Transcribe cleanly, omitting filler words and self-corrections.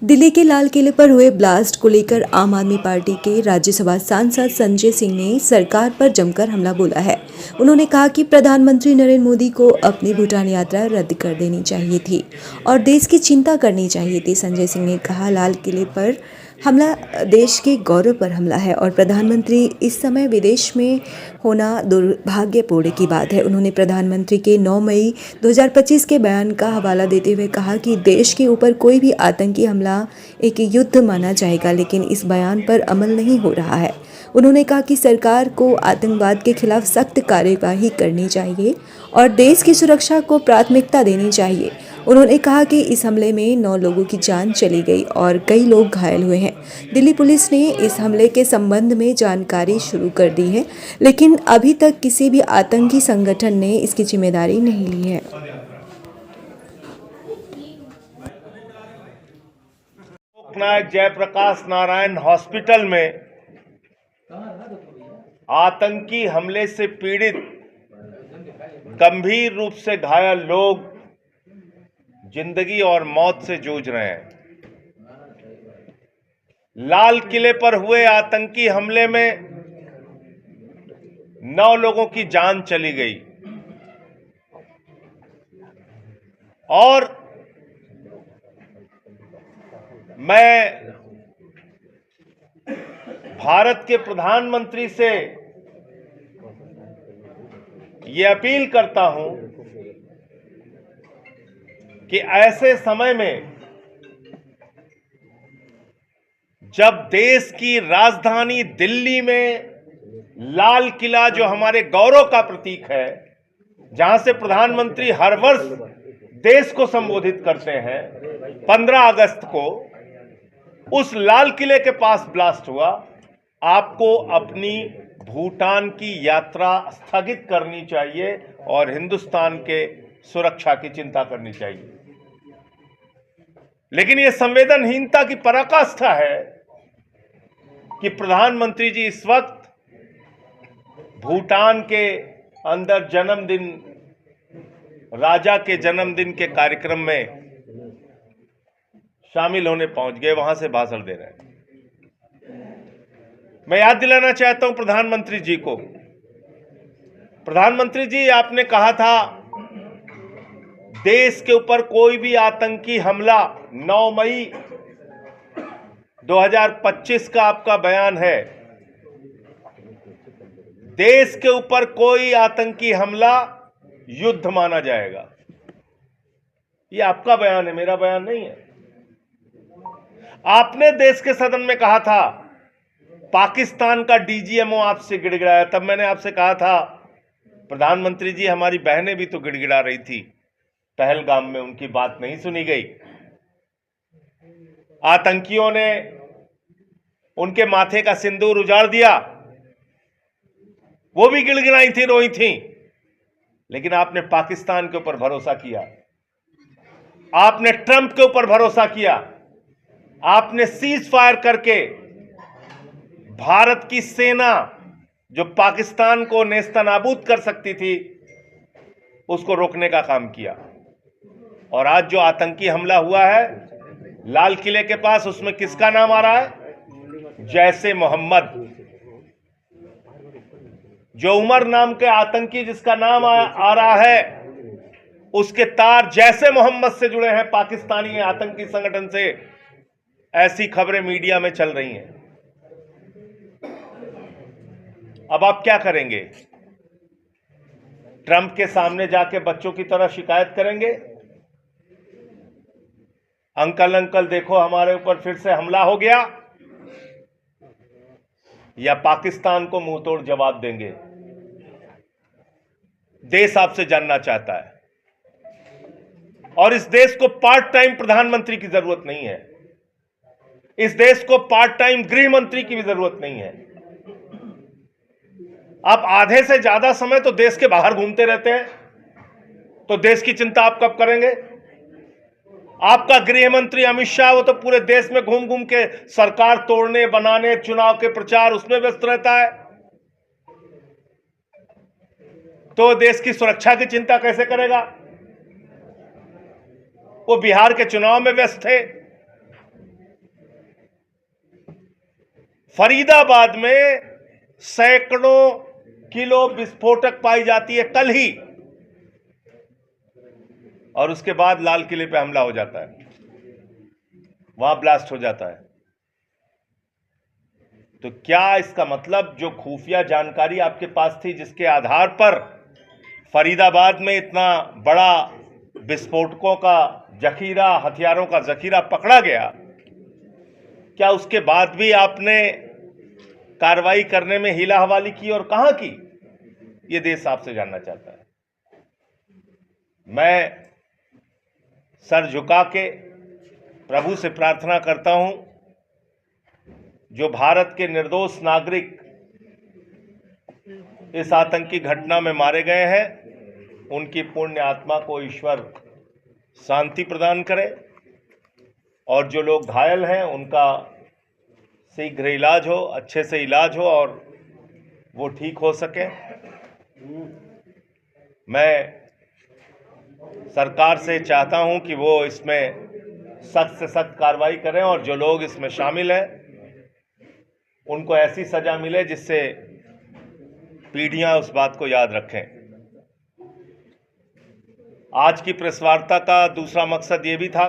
दिल्ली के लाल किले पर हुए ब्लास्ट को लेकर आम आदमी पार्टी के राज्यसभा सांसद संजय सिंह ने सरकार पर जमकर हमला बोला है। उन्होंने कहा कि प्रधानमंत्री नरेंद्र मोदी को अपनी भूटान यात्रा रद्द कर देनी चाहिए थी और देश की चिंता करनी चाहिए थी। संजय सिंह ने कहा, लाल किले पर हमला देश के गौरव पर हमला है और प्रधानमंत्री इस समय विदेश में होना दुर्भाग्यपूर्ण की बात है। उन्होंने प्रधानमंत्री के 9 मई 2025 के बयान का हवाला देते हुए कहा कि देश के ऊपर कोई भी आतंकी हमला एक युद्ध माना जाएगा, लेकिन इस बयान पर अमल नहीं हो रहा है। उन्होंने कहा कि सरकार को आतंकवाद के खिलाफ सख्त कार्यवाही करनी चाहिए और देश की सुरक्षा को प्राथमिकता देनी चाहिए। उन्होंने कहा कि इस हमले में 9 लोगों की जान चली गई और कई लोग घायल हुए हैं। दिल्ली पुलिस ने इस हमले के संबंध में जानकारी शुरू कर दी है, लेकिन अभी तक किसी भी आतंकी संगठन ने इसकी जिम्मेदारी नहीं ली है। लोकनायक जयप्रकाश नारायण हॉस्पिटल में आतंकी हमले से पीड़ित गंभीर रूप से घायल लोग जिंदगी और मौत से जूझ रहे हैं। लाल किले पर हुए आतंकी हमले में 9 लोगों की जान चली गई और मैं भारत के प्रधानमंत्री से ये अपील करता हूं कि ऐसे समय में जब देश की राजधानी दिल्ली में लाल किला, जो हमारे गौरव का प्रतीक है, जहां से प्रधानमंत्री हर वर्ष देश को संबोधित करते हैं, 15 अगस्त को उस लाल किले के पास ब्लास्ट हुआ। आपको अपनी भूटान की यात्रा स्थगित करनी चाहिए और हिंदुस्तान के सुरक्षा की चिंता करनी चाहिए। लेकिन यह संवेदनहीनता की पराकाष्ठा है कि प्रधानमंत्री जी इस वक्त भूटान के अंदर जन्मदिन, राजा के जन्मदिन के कार्यक्रम में शामिल होने पहुंच गए, वहां से भाषण दे रहे हैं। मैं याद दिलाना चाहता हूं प्रधानमंत्री जी को, प्रधानमंत्री जी, आपने कहा था देश के ऊपर कोई भी आतंकी हमला, 9 मई 2025 का आपका बयान है, देश के ऊपर कोई आतंकी हमला युद्ध माना जाएगा। यह आपका बयान है, मेरा बयान नहीं है। आपने देश के सदन में कहा था पाकिस्तान का डीजीएमओ आपसे गिड़गिड़ाया, तब मैंने आपसे कहा था प्रधानमंत्री जी, हमारी बहनें भी तो गिड़गिड़ा रही थी पहलगाम में, उनकी बात नहीं सुनी गई। आतंकियों ने उनके माथे का सिंदूर उजाड़ दिया, वो भी गिड़गिड़ाई थी, रोई थी, लेकिन आपने पाकिस्तान के ऊपर भरोसा किया, आपने ट्रंप के ऊपर भरोसा किया, आपने सीज फायर करके भारत की सेना जो पाकिस्तान को नेस्तनाबूद कर सकती थी उसको रोकने का काम किया। और आज जो आतंकी हमला हुआ है लाल किले के पास, उसमें किसका नाम आ रहा है? जैसे मोहम्मद, जो उमर नाम के आतंकी जिसका नाम आ रहा है, उसके तार जैसे मोहम्मद से जुड़े हैं, पाकिस्तानी आतंकी संगठन से। ऐसी खबरें मीडिया में चल रही हैं। अब आप क्या करेंगे? ट्रंप के सामने जाके बच्चों की तरह शिकायत करेंगे, अंकल अंकल देखो हमारे ऊपर फिर से हमला हो गया, या पाकिस्तान को मुंह तोड़ जवाब देंगे? देश आपसे जानना चाहता है। और इस देश को पार्ट टाइम प्रधानमंत्री की जरूरत नहीं है, इस देश को पार्ट टाइम गृह मंत्री की भी जरूरत नहीं है। आप आधे से ज्यादा समय तो देश के बाहर घूमते रहते हैं, तो देश की चिंता आप कब करेंगे? आपका गृह मंत्री अमित शाह, वो तो पूरे देश में घूम घूम के सरकार तोड़ने, बनाने, चुनाव के प्रचार, उसमें व्यस्त रहता है, तो देश की सुरक्षा की चिंता कैसे करेगा? वो बिहार के चुनाव में व्यस्त थे, फरीदाबाद में सैकड़ों किलो विस्फोटक पाई जाती है कल ही, और उसके बाद लाल किले पे हमला हो जाता है, वहां ब्लास्ट हो जाता है। तो क्या इसका मतलब जो खुफिया जानकारी आपके पास थी, जिसके आधार पर फरीदाबाद में इतना बड़ा विस्फोटकों का जखीरा, हथियारों का जखीरा पकड़ा गया, क्या उसके बाद भी आपने कार्रवाई करने में हीला हवाली की और कहां की? ये देश आपसे जानना चाहता है। मैं सर झुका के प्रभु से प्रार्थना करता हूं, जो भारत के निर्दोष नागरिक इस आतंकी घटना में मारे गए हैं, उनकी पुण्य आत्मा को ईश्वर शांति प्रदान करे, और जो लोग घायल हैं उनका शीघ्र इलाज हो, अच्छे से इलाज हो और वो ठीक हो सके। मैं सरकार से चाहता हूं कि वो इसमें सख्त से सख्त कार्रवाई करें, और जो लोग इसमें शामिल हैं उनको ऐसी सजा मिले जिससे पीढ़ियां उस बात को याद रखें। आज की प्रेस वार्ता का दूसरा मकसद ये भी था